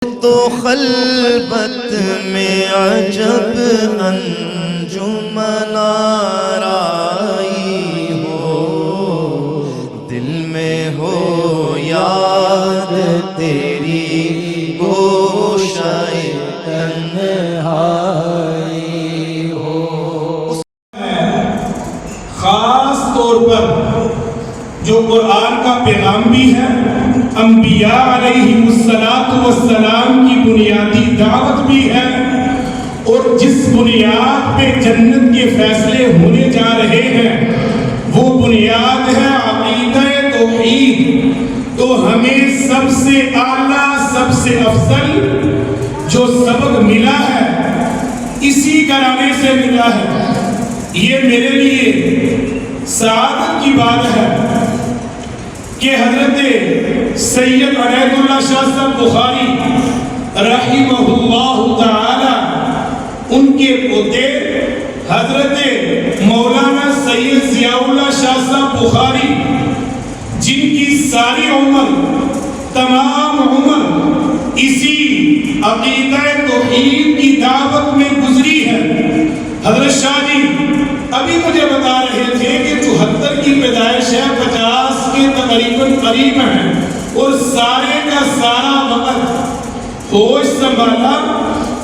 تو خلبت میں عجب انجمن آرائی ہو، دل میں ہو یاد تیری گوشہ تنہائی ہو۔ خاص طور پر جو قرآن کا پیغام بھی ہے، انبیاء علیہ السلام کی بنیادی دعوت بھی ہے، اور جس بنیاد پہ جنت کے فیصلے ہونے جا رہے ہیں وہ بنیاد ہے عقیدہ توحید۔ تو ہمیں سب سے اعلیٰ، سب سے افضل جو سبق ملا ہے اسی گھرانے سے ملا ہے۔ یہ میرے لیے سعادت کی بات ہے کہ حضرت سید عنایت اللہ شاہ صاحب بخاری رحمہ اللہ تعالی، ان کے پوتے حضرت مولانا سید ضیاء اللہ شاہ صاحب بخاری، جن کی ساری عمر، تمام عمر اسی عقیدہ توحید کی دعوت میں گزری ہے۔ حضرت شاہ جی ابھی مجھے بتا رہے تھے کہ 74 کی پیدائش ہے، 50 کے تقریباً قریب ہیں، اور سارے کا سارا وقت ہوش سنبھالا